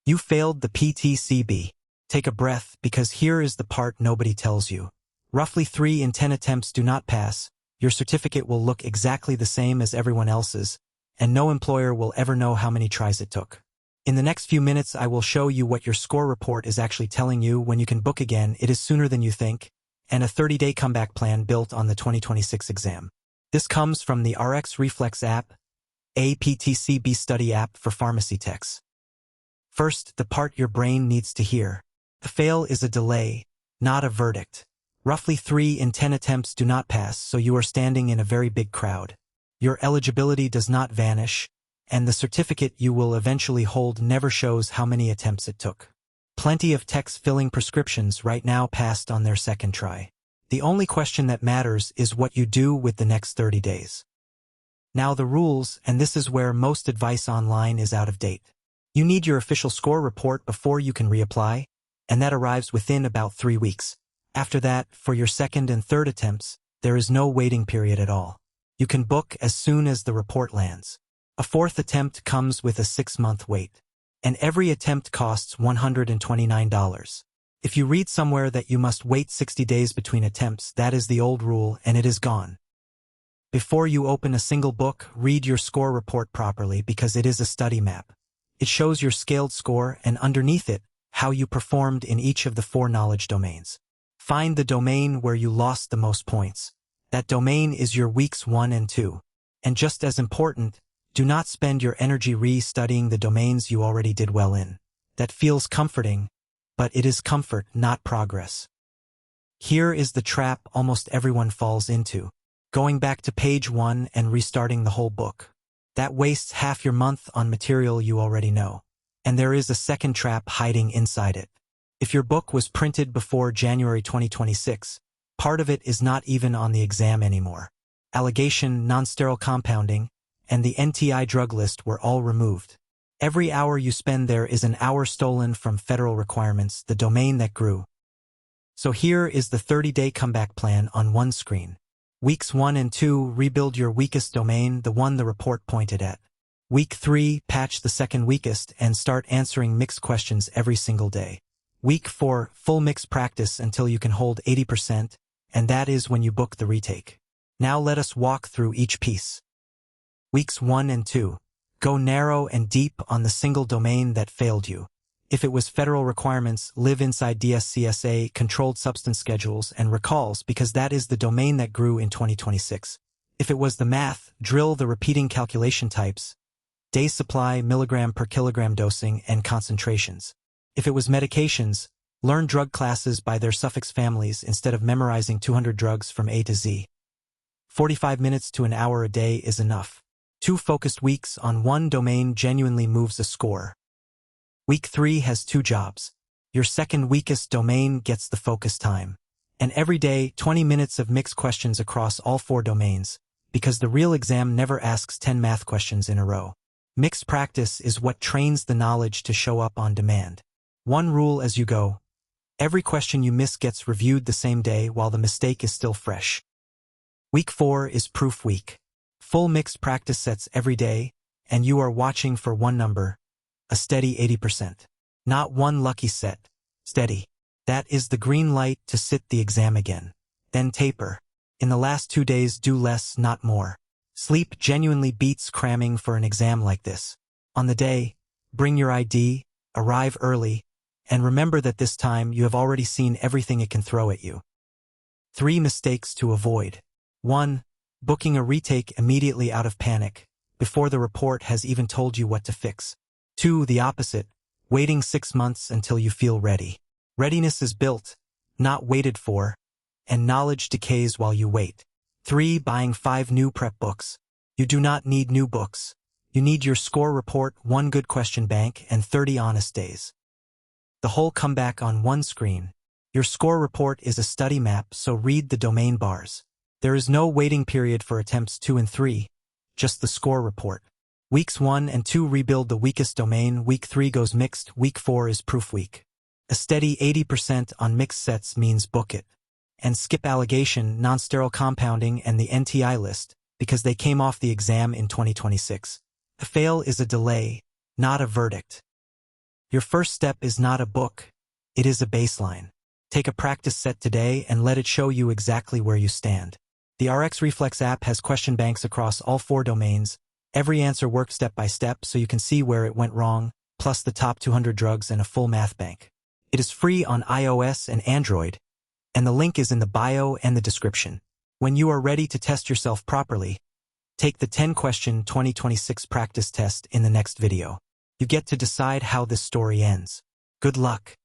You failed the PTCB. Take a breath, because here is the part nobody tells you. Roughly 3 in 10 attempts do not pass. Your certificate will look exactly the same as everyone else's, and no employer will ever know how many tries it took. In the next few minutes, I will show you what your score report is actually telling you. When you can book again, it is sooner than you think, and a 30-day comeback plan built on the 2026 exam. This comes from the RX Reflex app, a PTCB study app for pharmacy techs. First, the part your brain needs to hear. The fail is a delay, not a verdict. Roughly 3 in 10 attempts do not pass, so you are standing in a very big crowd. Your eligibility does not vanish, and the certificate you will eventually hold never shows how many attempts it took. Plenty of techs filling prescriptions right now passed on their second try. The only question that matters is what you do with the next 30 days. Now the rules, and this is where most advice online is out of date. You need your official score report before you can reapply, and that arrives within about 3 weeks. After that, for your second and third attempts, there is no waiting period at all. You can book as soon as the report lands. A fourth attempt comes with a 6-month wait, and every attempt costs $129. If you read somewhere that you must wait 60 days between attempts, that is the old rule and it is gone. Before you open a single book, read your score report properly because it is a study map. It shows your scaled score and underneath it, how you performed in each of the 4 knowledge domains. Find the domain where you lost the most points. That domain is your weeks 1 and 2. And just as important, do not spend your energy re-studying the domains you already did well in. That feels comforting, but it is comfort, not progress. Here is the trap almost everyone falls into. Going back to page 1 and restarting the whole book. That wastes half your month on material you already know. And there is a second trap hiding inside it. If your book was printed before January 2026, part of it is not even on the exam anymore. Allegation, non-sterile compounding, and the NTI drug list were all removed. Every hour you spend there is an hour stolen from federal requirements, the domain that grew. So here is the 30-day comeback plan on one screen. Weeks 1 and 2, rebuild your weakest domain, the one the report pointed at. Week 3, patch the second weakest and start answering mixed questions every single day. Week 4, full mixed practice until you can hold 80%, and that is when you book the retake. Now let us walk through each piece. Weeks 1 and 2. Go narrow and deep on the single domain that failed you. If it was federal requirements, live inside DSCSA, controlled substance schedules, and recalls because that is the domain that grew in 2026. If it was the math, drill the repeating calculation types, day supply, milligram per kilogram dosing, and concentrations. If it was medications, learn drug classes by their suffix families instead of memorizing 200 drugs from A to Z. 45 minutes to an hour a day is enough. 2 focused weeks on one domain genuinely moves a score. Week 3 has 2 jobs. Your second weakest domain gets the focus time. And every day, 20 minutes of mixed questions across all 4 domains, because the real exam never asks 10 math questions in a row. Mixed practice is what trains the knowledge to show up on demand. One rule as you go. Every question you miss gets reviewed the same day while the mistake is still fresh. Week 4 is proof week. Full mixed practice sets every day, and you are watching for one number, a steady 80%. Not one lucky set, steady. That is the green light to sit the exam again. Then taper. In the last 2 days, do less, not more. Sleep genuinely beats cramming for an exam like this. On the day, bring your ID, arrive early, and remember that this time you have already seen everything it can throw at you. 3 mistakes to avoid. 1. Booking a retake immediately out of panic, before the report has even told you what to fix. 2. The opposite. Waiting 6 months until you feel ready. Readiness is built, not waited for, and knowledge decays while you wait. 3. Buying 5 new prep books. You do not need new books. You need your score report, 1 good question bank, and 30 honest days. The whole comeback on one screen. Your score report is a study map, so read the domain bars. There is no waiting period for attempts 2 and 3, just the score report. Weeks 1 and 2 rebuild the weakest domain, week 3 goes mixed, week 4 is proof week. A steady 80% on mixed sets means book it. And skip allegation, non-sterile compounding, and the NTI list, because they came off the exam in 2026. The fail is a delay, not a verdict. Your first step is not a book. It is a baseline. Take a practice set today and let it show you exactly where you stand. The RX Reflex app has question banks across all 4 domains. Every answer works step by step so you can see where it went wrong, plus the top 200 drugs and a full math bank. It is free on iOS and Android, and the link is in the bio and the description. When you are ready to test yourself properly, take the 10-question 2026 practice test in the next video. You get to decide how this story ends. Good luck.